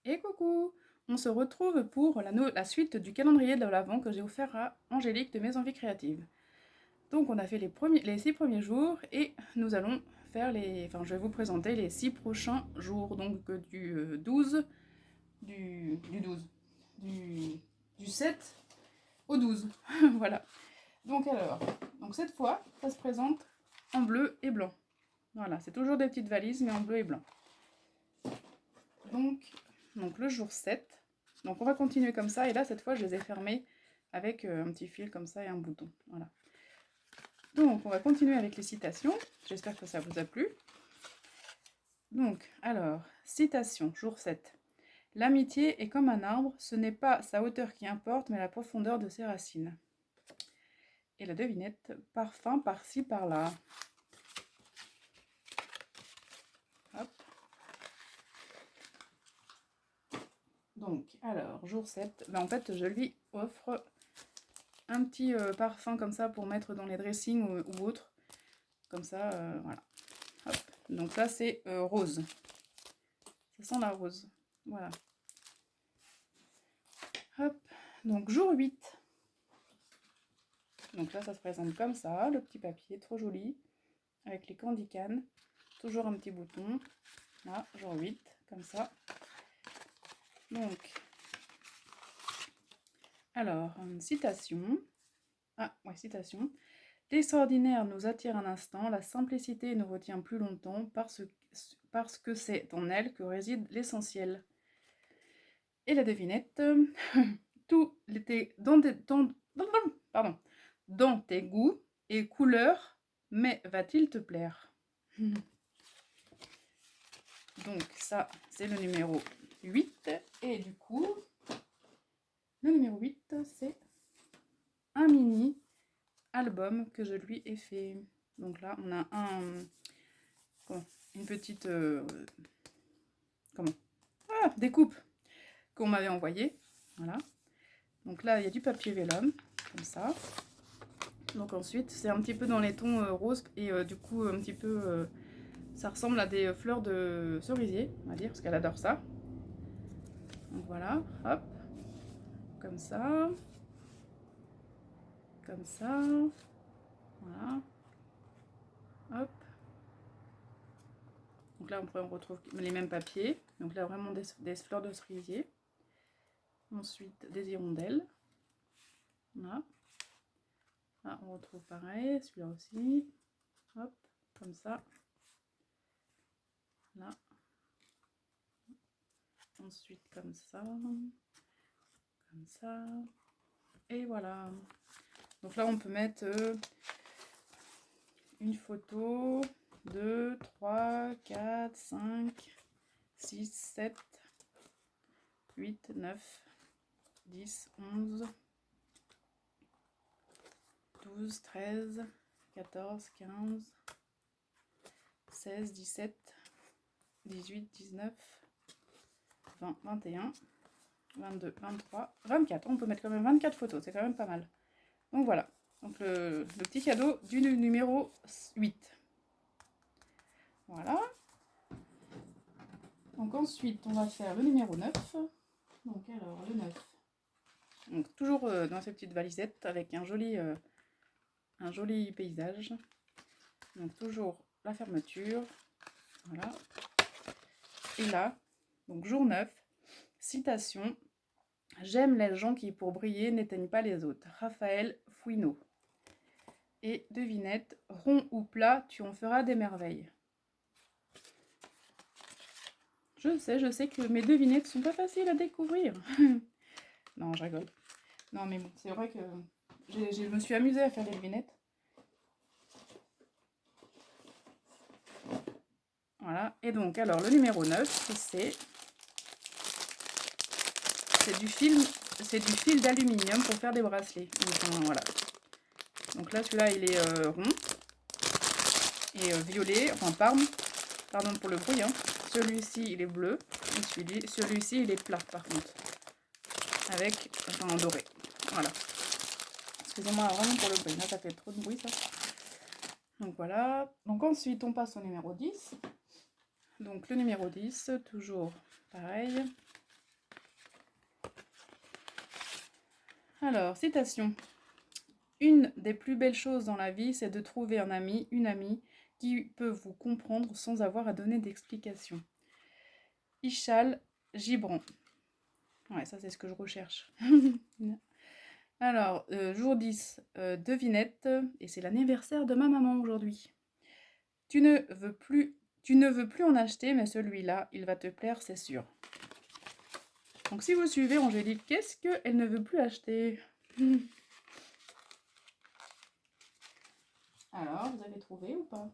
Et coucou! On se retrouve pour la suite du calendrier de l'Avent que j'ai offert à Angélique de Mes Envies Créatives. Donc on a fait les 6 premiers jours et nous allons faire enfin je vais vous présenter les 6 prochains jours, donc du 12, du 12, du 7 au 12. Voilà. Donc alors, cette fois, ça se présente en bleu et blanc. Voilà, c'est toujours des petites valises mais en bleu et blanc. Donc le jour 7. Donc on va continuer comme ça. Et là, cette fois, je les ai fermés avec un petit fil comme ça et un bouton. Voilà. Donc on va continuer avec les citations. J'espère que ça vous a plu. Donc, alors, citation, jour 7. L'amitié est comme un arbre, ce n'est pas sa hauteur qui importe, mais la profondeur de ses racines. Et la devinette, parfum par-ci, par-là. Hop. Donc, alors, jour 7, ben, en fait, je lui offre un petit parfum comme ça pour mettre dans les dressings ou autres. Comme ça, voilà. Hop. Donc là, c'est rose. Ça sent la rose. Voilà. Hop. Donc, jour 8. Donc là, ça se présente comme ça, le petit papier, trop joli. Avec les candy cannes. Toujours un petit bouton. Là, jour 8, comme ça. Donc, alors, une citation. Ah, ouais, citation. L'extraordinaire nous attire un instant, la simplicité nous retient plus longtemps parce que c'est en elle que réside l'essentiel. Et la devinette, tout l'été dans tes goûts et couleurs, mais va-t-il te plaire? Donc ça, c'est le numéro 8. Et du coup, le numéro 8, c'est un mini album que je lui ai fait. Donc là, on a une petite découpe qu'on m'avait envoyée. Voilà. Donc là, il y a du papier vélum, comme ça. Donc ensuite, c'est un petit peu dans les tons roses et du coup, un petit peu, ça ressemble à des fleurs de cerisier, on va dire, parce qu'elle adore ça. Donc voilà, hop, comme ça, voilà, hop. Donc là, on retrouve les mêmes papiers. Donc là, vraiment des fleurs de cerisier. Ensuite, des hirondelles. Voilà. Là, on retrouve pareil, celui-là aussi. Hop, comme ça. Là. Ensuite, comme ça. Comme ça. Et voilà. Donc là, on peut mettre une photo, 2, 3, 4, 5, 6, 7, 8, 9, 10, 11, 12, 13, 14, 15, 16, 17, 18, 19, 20, 21, 22, 23, 24. On peut mettre quand même 24 photos, c'est quand même pas mal. Donc voilà, donc le petit cadeau du numéro 8. Voilà. Donc ensuite, on va faire le numéro 9. Donc alors, le 9. Donc toujours dans ces petites valisettes avec un joli paysage. Donc toujours la fermeture. Voilà. Et là, donc jour 9, citation. J'aime les gens qui, pour briller, n'éteignent pas les autres. Raphaël Fouineau. Et devinette, rond ou plat, tu en feras des merveilles. Je sais que mes devinettes sont pas faciles à découvrir. Non, je rigole. Non, mais bon, c'est vrai que je me suis amusée à faire les devinettes. Voilà. Et donc, alors, le numéro 9, c'est du fil d'aluminium pour faire des bracelets. Donc, voilà. Donc là, celui-là, il est rond et violet, enfin parme. Pardon pour le bruit. Hein. Celui-ci, il est bleu. Et celui-ci, il est plat, par contre. En doré. Voilà. Excusez-moi vraiment pour le bruit. Là, ça fait trop de bruit, ça. Donc voilà. Donc ensuite, on passe au numéro 10. Donc le numéro 10, toujours pareil. Alors, citation. Une des plus belles choses dans la vie, c'est de trouver un ami, une amie, qui peut vous comprendre sans avoir à donner d'explication. Ishal Gibran. Ouais, ça c'est ce que je recherche. Alors, jour 10, devinette, et c'est l'anniversaire de ma maman aujourd'hui. Tu ne veux plus en acheter, mais celui-là, il va te plaire, c'est sûr. Donc si vous suivez Angélique, qu'est-ce qu'elle ne veut plus acheter? Alors, vous avez trouvé ou pas?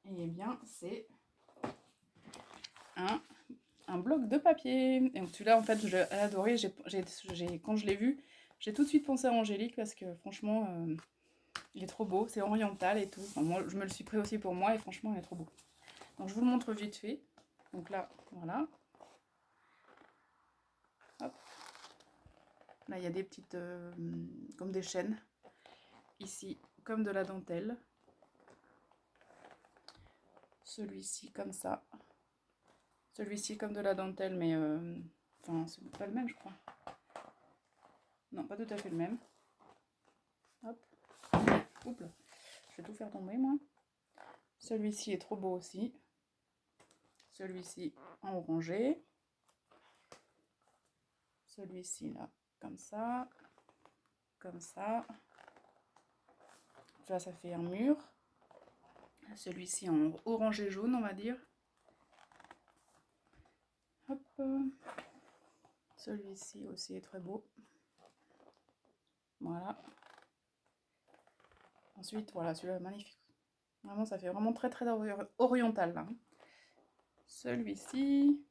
Eh bien, c'est un bloc de papier. Et donc celui-là, en fait, je l'ai adoré. Quand je l'ai vu, j'ai tout de suite pensé à Angélique parce que franchement, il est trop beau. C'est oriental et tout. Enfin, moi, je me le suis pris aussi pour moi et franchement, il est trop beau. Donc je vous le montre vite fait. Donc là, voilà. Hop. Là, il y a des petites, comme des chaînes. Ici, comme de la dentelle. Celui-ci, comme ça. Celui-ci, comme de la dentelle, mais... Enfin, c'est pas le même, je crois. Non, pas tout à fait le même. Hop. Oups là. Je vais tout faire tomber, moi. Celui-ci est trop beau aussi. Celui-ci en orangé. Celui-ci, là, comme ça. Comme ça. Là, ça fait un mur. Celui-ci en orangé jaune, on va dire. Hop. Celui-ci aussi est très beau. Voilà. Ensuite, voilà, celui-là, magnifique. Vraiment, ça fait vraiment très, très oriental, là. Celui-ci.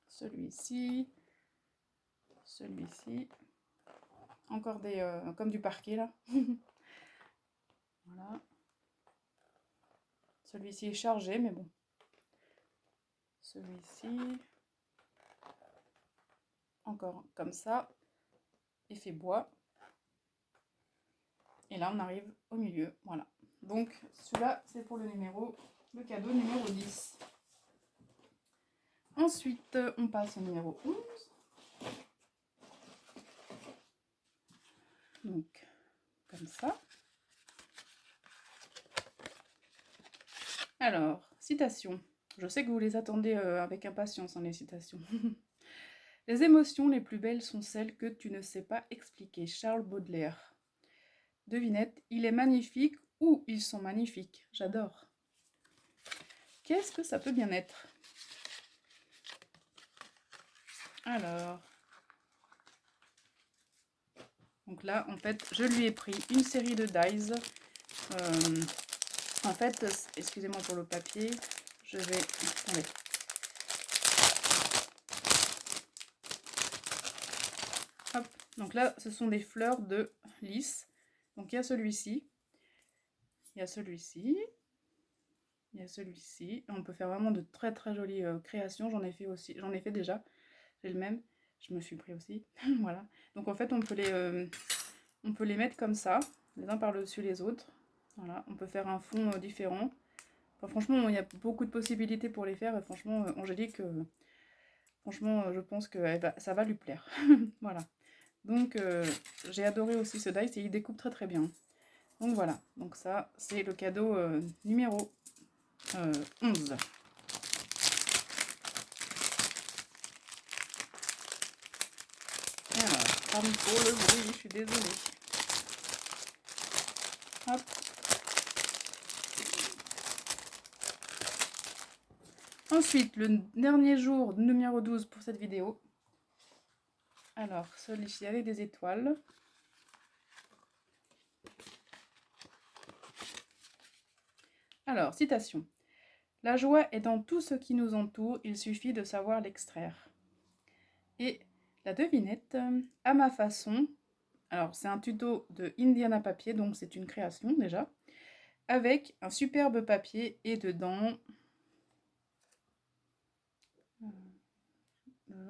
Celui-ci. Celui-ci. Encore des... comme du parquet, là. Voilà. Celui-ci est chargé, mais bon. Celui-ci. Encore comme ça. Effet bois. Et là, on arrive au milieu. Voilà. Donc, celui-là, c'est pour le cadeau numéro 10. Ensuite, on passe au numéro 11. Donc, comme ça. Alors, citation. Je sais que vous les attendez avec impatience, hein, les citations. Les émotions les plus belles sont celles que tu ne sais pas expliquer. Charles Baudelaire. Devinette, il est magnifique ou ils sont magnifiques. J'adore. Qu'est-ce que ça peut bien être? Alors. Donc là, en fait, je lui ai pris une série de dies. En fait, excusez-moi pour le papier. Je vais... Attendez. Hop. Donc là, ce sont des fleurs de lys. Donc il y a celui-ci. Il y a celui-ci. Il y a celui-ci. On peut faire vraiment de très très jolies créations. J'en ai fait aussi. J'en ai fait déjà. J'ai le même. Je me suis pris aussi. Voilà. Donc en fait, on peut les mettre comme ça, les uns par-dessus les autres. Voilà. On peut faire un fond différent. Enfin, franchement, il y a beaucoup de possibilités pour les faire. Et franchement, Angélique, franchement, je pense que ça va lui plaire. Voilà. Donc, j'ai adoré aussi ce dice et il découpe très très bien. Donc voilà. Donc ça, c'est le cadeau numéro 11. Alors, pardon pour le bruit, je suis désolée. Hop. Ensuite, le dernier jour, numéro 12 pour cette vidéo. Alors, celui-ci avec des étoiles. Alors, citation. La joie est dans tout ce qui nous entoure, il suffit de savoir l'extraire. Et la devinette, à ma façon, alors c'est un tuto de Indiana Papier, donc c'est une création déjà, avec un superbe papier et dedans...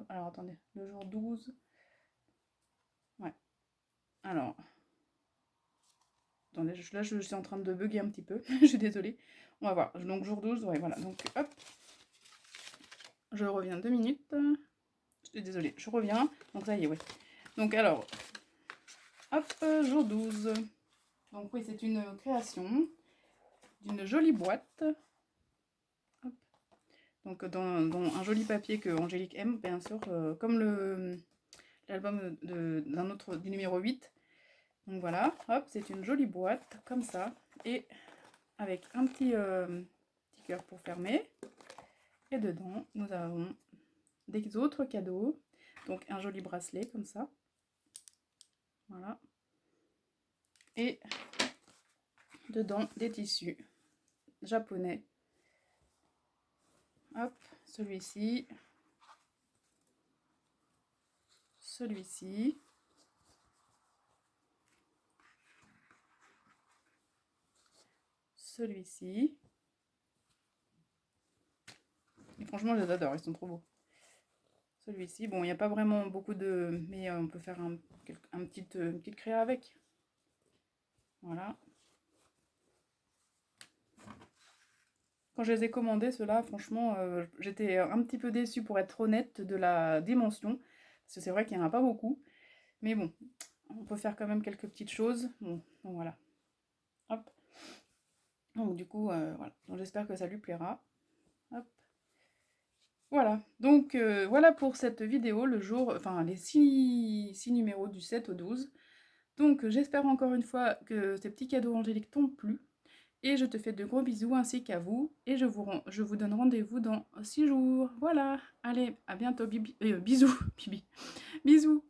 Alors attendez, le jour 12... Ouais. Alors... Attendez, là je suis en train de bugger un petit peu, je suis désolée. On va voir, donc jour 12, ouais voilà, donc hop. Je reviens 2 minutes. Désolée, je reviens. Donc ça y est, ouais. Donc alors, hop, jour 12. Donc oui, c'est une création d'une jolie boîte. Hop. Donc dans un joli papier que Angélique aime, bien sûr, comme l'album du numéro 8. Donc voilà, hop, c'est une jolie boîte, comme ça. Et avec un petit cœur pour fermer. Et dedans, nous avons des autres cadeaux. Donc un joli bracelet, comme ça. Voilà. Et dedans, des tissus japonais. Hop, celui-ci. Celui-ci. Celui-ci. Et franchement, je les adore, ils sont trop beaux. Celui-ci, bon, il n'y a pas vraiment beaucoup de... Mais on peut faire une petite créa avec. Voilà. Quand je les ai commandés, ceux-là, franchement, j'étais un petit peu déçue pour être honnête de la dimension. Parce que c'est vrai qu'il n'y en a pas beaucoup. Mais bon, on peut faire quand même quelques petites choses. Bon, donc voilà. Hop. Donc du coup, voilà. Donc j'espère que ça lui plaira. Hop. Voilà. Donc voilà pour cette vidéo, le jour, enfin les 6 numéros du 7 au 12. Donc j'espère encore une fois que ces petits cadeaux angéliques t'ont plu. Et je te fais de gros bisous ainsi qu'à vous. Et je vous donne rendez-vous dans 6 jours. Voilà. Allez, à bientôt. Bisous. Bibi. Bisous.